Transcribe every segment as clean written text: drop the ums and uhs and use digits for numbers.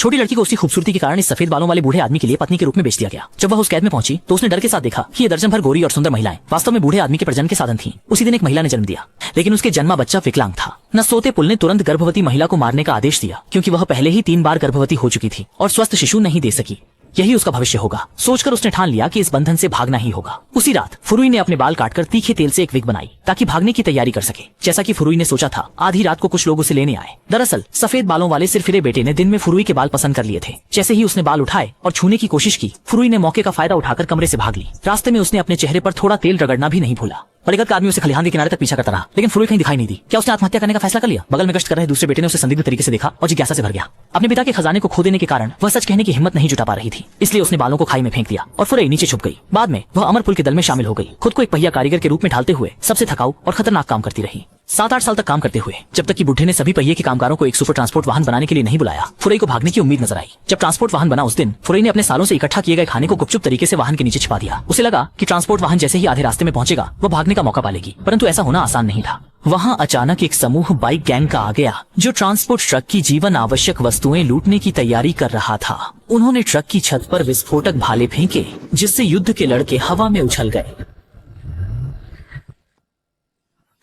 छोटी लड़की को उसकी खूबसूरती के कारण इस सफेद बालों वाले बूढ़े आदमी के लिए पत्नी के रूप में बेच दिया गया। जब वह उस कैद में पहुंची तो उसने डर के साथ देखा कि ये दर्जन भर गोरी और सुंदर महिलाएं वास्तव में बूढ़े आदमी के प्रजनन के साधन थीं। उसी दिन एक महिला ने जन्म दिया, लेकिन उसके जन्मा बच्चा विकलांग था। न सोते पुल ने तुरंत गर्भवती महिला को मारने का आदेश दिया, क्योंकि वह पहले ही 3 बार गर्भवती हो चुकी थी और स्वस्थ शिशु नहीं दे सकी। यही उसका भविष्य होगा। सोचकर उसने ठान लिया कि इस बंधन से भागना ही होगा। उसी रात फुरुई ने अपने बाल काटकर तीखे तेल से एक विग बनाई ताकि भागने की तैयारी कर सके। जैसा कि फुरुई ने सोचा था, आधी रात को कुछ लोग उसे लेने आए। दरअसल सफेद बालों वाले सिरफिरे बेटे ने दिन में फुरुई के बाल पसंद कर लिए थे। जैसे ही उसने बाल उठाए और छूने की कोशिश की, फुरुई ने मौके का फायदा उठाकर कमरे से भाग ली। रास्ते में उसने अपने चेहरे पर थोड़ा तेल रगड़ना भी नहीं भूला। परिगत आदमी उसे खलिहान के किनारे तक पीछा करता रहा, लेकिन फुरुई कहीं दिखाई नहीं दी। क्या उसने आत्महत्या करने का फैसला कर लिया? बगल में गश्त कर रहे दूसरे बेटे ने उसे संदिग्ध तरीके से देखा और जिज्ञासा से भर गया। अपने पिता के खजाने को खो देने के कारण वह सच कहने की हिम्मत नहीं जुटा पा रही थी, इसलिए उसने बालों को खाई में फेंक दिया और फुरुई नीचे छुप गई। बाद में वह अमर पुल के दल में शामिल हो गई, खुद को एक पहिया कारीगर के रूप में ढालते हुए सबसे थकाऊ और खतरनाक काम करती रही। 7-8 साल तक काम करते हुए, जब तक कि बुढ़े ने सभी पहिए के कामगारों को एक सुपर ट्रांसपोर्ट वाहन बनाने के लिए नहीं बुलाया, फुरई को भागने की उम्मीद नजर आई। जब ट्रांसपोर्ट वाहन बना उस दिन, फुरई ने अपने सालों से इकट्ठा किए गए खाने को गुपचुप तरीके से वाहन के नीचे छिपा दिया। उसे लगा कि ट्रांसपोर्ट वाहन जैसे ही आधे रास्ते में पहुंचेगा, वो भागने का मौका पालेगी, परंतु ऐसा होना आसान नहीं था। वहां अचानक एक समूह बाइक गैंग का आ गया, जो ट्रांसपोर्ट ट्रक की जीवन आवश्यक वस्तुएं लूटने की तैयारी कर रहा था। उन्होंने ट्रक की छत पर विस्फोटक भाले फेंके, जिससे युद्ध के लड़के हवा में उछल गए।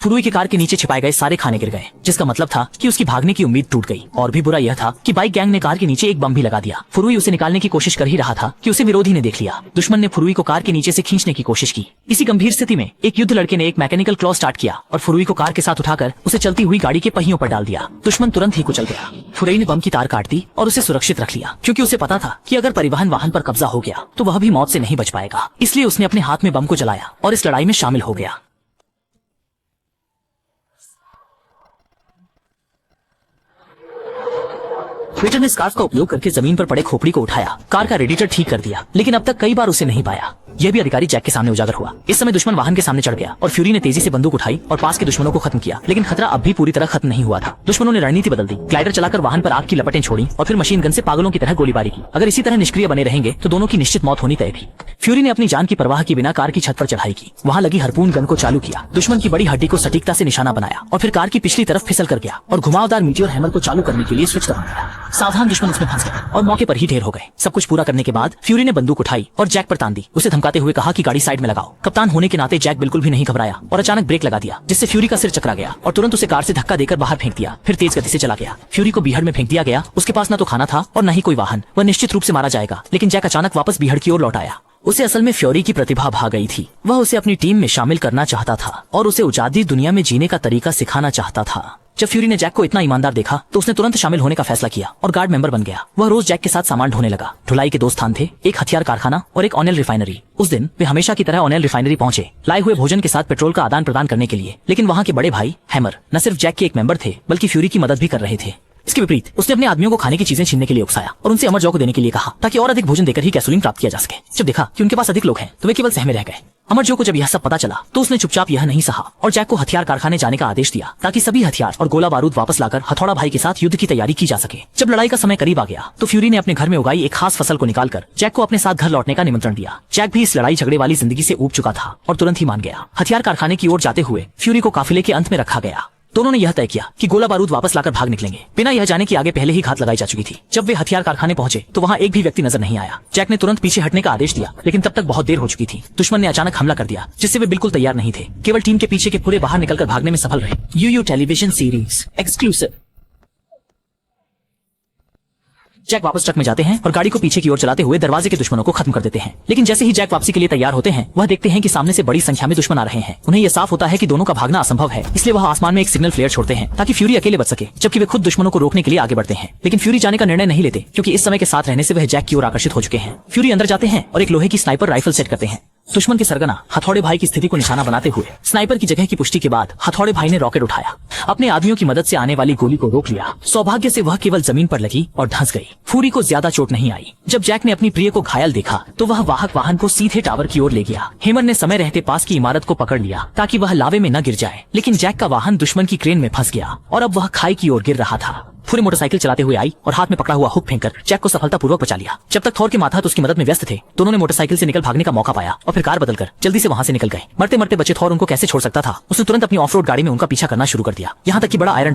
फुरुई के कार के नीचे छिपाए गए सारे खाने गिर गए, जिसका मतलब था कि उसकी भागने की उम्मीद टूट गई। और भी बुरा यह था कि बाइक गैंग ने कार के नीचे एक बम भी लगा दिया। फुरुई उसे निकालने की कोशिश कर ही रहा था कि उसे विरोधी ने देख लिया। दुश्मन ने फुरुई को कार के नीचे से खींचने की कोशिश की। इसी गंभीर स्थिति में एक युद्ध लड़के ने एक मैकेनिकल क्लॉ स्टार्ट किया और फुरुई को कार के साथ उठाकर उसे चलती हुई गाड़ी के पहियों पर डाल दिया। दुश्मन तुरंत ही कुचल गया। फुरुई ने बम की तार काट दी और उसे सुरक्षित रख लिया, क्योंकि उसे पता था कि अगर परिवहन वाहन पर कब्जा हो गया तो वह भी मौत से नहीं बच पाएगा। इसलिए उसने अपने हाथ में बम को जलाया और इस लड़ाई में शामिल हो गया। वेटर ने स्कार्फ का उपयोग करके जमीन पर पड़े खोपड़ी को उठाया, कार का रेडिएटर ठीक कर दिया, लेकिन अब तक कई बार उसे नहीं पाया। यह भी अधिकारी जैक के सामने उजागर हुआ। इस समय दुश्मन वाहन के सामने चढ़ गया और फ्यूरी ने तेजी से बंदूक उठाई और पास के दुश्मनों को खत्म किया, लेकिन खतरा अब भी पूरी तरह खत्म नहीं हुआ था। दुश्मनों ने रणनीति बदल दी, ग्लाइडर चलाकर वाहन पर आग की लपटें छोड़ी और फिर मशीन गन से पागलों की तरह गोलीबारी की। अगर इसी तरह निष्क्रिय बने रहेंगे तो दोनों की निश्चित मौत होनी तय थी। फ्यूरी ने अपनी जान की परवाह किए बिना कार की छत पर चढ़ाई की, वहां लगी हार्पून गन को चालू किया, दुश्मन की बड़ी हड्डी को सटीकता से निशाना बनाया और फिर कार की पिछली तरफ फिसल कर गया और घुमावदार मीटियोर हैमर को चालू करने के लिए स्विच दबा दिया। सावधान दुश्मन उसमें फंस गए और मौके पर ही ढेर हो गए। सब कुछ पूरा करने के बाद फ्यूरी ने बंदूक उठाई और जैक पर तान दी। उसे धमकाते हुए कहा कि गाड़ी साइड में लगाओ। कप्तान होने के नाते जैक बिल्कुल भी नहीं घबराया और अचानक ब्रेक लगा दिया, जिससे फ्यूरी का सिर चकरा गया और तुरंत उसे कार से धक्का देकर बाहर फेंक दिया। फिर तेज गति से चला गया। फ्यूरी को बीहड़ में फेंक दिया गया। उसके पास न तो खाना था और न ही कोई वाहन। वह निश्चित रूप से मारा जाएगा, लेकिन जैक अचानक वापस बीहड़ की ओर लौट आया। उसे असल में फ्यूरी की प्रतिभा भा गई थी। वह उसे अपनी टीम में शामिल करना चाहता था और उसे उजादी दुनिया में जीने का तरीका सिखाना चाहता था। जब फ्यूरी ने जैक को इतना ईमानदार देखा तो उसने तुरंत शामिल होने का फैसला किया और गार्ड मेंबर बन गया। वह रोज जैक के साथ सामान ढोने लगा। ढुलाई के 2 स्थान थे, एक हथियार कारखाना और एक ऑयल रिफाइनरी। उस दिन वे हमेशा की तरह ऑयल रिफाइनरी पहुंचे, लाए हुए भोजन के साथ पेट्रोल का आदान प्रदान करने के लिए। लेकिन वहाँ के बड़े भाई हैमर न सिर्फ जैक के एक मेंबर थे, बल्कि फ्यूरी की मदद भी कर रहे थे। इसके विपरीत उसने अपने आदमियों को खाने की चीजें छीनने के लिए उकसाया और उनसे अमर जौ को देने के लिए कहा, ताकि और अधिक भोजन देकर ही गैसोलीन प्राप्त किया जा सके। जब देखा कि उनके पास अधिक लोग हैं तो वे केवल सहमे रह गए। अमर जौ को जब यह सब पता चला तो उसने चुपचाप यह नहीं सहा और जैक को हथियार कारखाने जाने का आदेश दिया, ताकि सभी हथियार और गोला बारूद वापस लाकर हथौड़ा भाई के साथ युद्ध की तैयारी की जा सके। जब लड़ाई का समय करीब आ गया तो फ्यूरी ने अपने घर में उगाई एक खास फसल को निकालकर जैक को अपने साथ घर लौटने का निमंत्रण दिया। जैक भी इस लड़ाई झगड़े वाली जिंदगी से ऊब चुका था और तुरंत ही मान गया। हथियार कारखाने की ओर जाते हुए फ्यूरी को काफिले के अंत में रखा गया। दोनों ने यह तय किया कि गोला बारूद वापस लाकर भाग निकलेंगे, बिना यह जाने कि आगे पहले ही घात लगाई जा चुकी थी। जब वे हथियार कारखाने पहुंचे तो वहां एक भी व्यक्ति नजर नहीं आया। जैक ने तुरंत पीछे हटने का आदेश दिया, लेकिन तब तक बहुत देर हो चुकी थी। दुश्मन ने अचानक हमला कर दिया, जिससे वे बिल्कुल तैयार नहीं थे। केवल टीम के पीछे के पूरे बाहर निकलकर भागने में सफल रहे। यूयू टेलीविजन सीरीज एक्सक्लूसिव। जैक वापस ट्रक में जाते हैं और गाड़ी को पीछे की ओर चलाते हुए दरवाजे के दुश्मनों को खत्म कर देते हैं। लेकिन जैसे ही जैक वापसी के लिए तैयार होते हैं, वह देखते हैं कि सामने से बड़ी संख्या में दुश्मन आ रहे हैं। उन्हें यह साफ होता है कि दोनों का भागना असंभव है, इसलिए वह आसमान में एक सिग्नल फ्लेयर छोड़ते हैं ताकि फ्यूरी अकेले बच सके, जबकि वे खुद दुश्मनों को रोकने के लिए आगे बढ़ते हैं। लेकिन फ्यूरी जाने का निर्णय नहीं लेते, क्योंकि इस समय के साथ रहने से वह जैक की ओर आकर्षित हो चुके हैं। फ्यूरी अंदर जाते हैं और एक लोहे की स्नाइपर राइफल सेट करते हैं। दुश्मन के सरगना हथौड़े भाई की स्थिति को निशाना बनाते हुए स्नाइपर की जगह की पुष्टि के बाद हथौड़े भाई ने रॉकेट उठाया, अपने आदमियों की मदद से आने वाली गोली को रोक लिया। सौभाग्य से वह केवल जमीन पर लगी और धंस गई। फ्यूरी को ज्यादा चोट नहीं आई। जब जैक ने अपनी प्रिय को घायल देखा तो वह वाहक वाहन को सीधे टावर की ओर ले गया। हेमर ने समय रहते पास की इमारत को पकड़ लिया ताकि वह लावे में न गिर जाए, लेकिन जैक का वाहन दुश्मन की क्रेन में फंस गया और अब वह खाई की ओर गिर रहा था। पूरी मोटरसाइकिल चलाते हुए आई और हाथ में पकड़ा हुआ हुक फेंककर जैक को सफलतापूर्वक बचा लिया। जब तक थॉर के माथात उसकी मदद में व्यस्त थे, दोनों ने मोटरसाइकिल से निकल भागने का मौका पाया और फिर कार बदलकर जल्दी से वहां से निकल गए। मरते मरते बचे थॉर उनको कैसे छोड़ सकता था। उसने तुरंत अपनी ऑफ रोड गाड़ी में उनका पीछा करना शुरू कर दिया, यहाँ तक कि बड़ा आयरन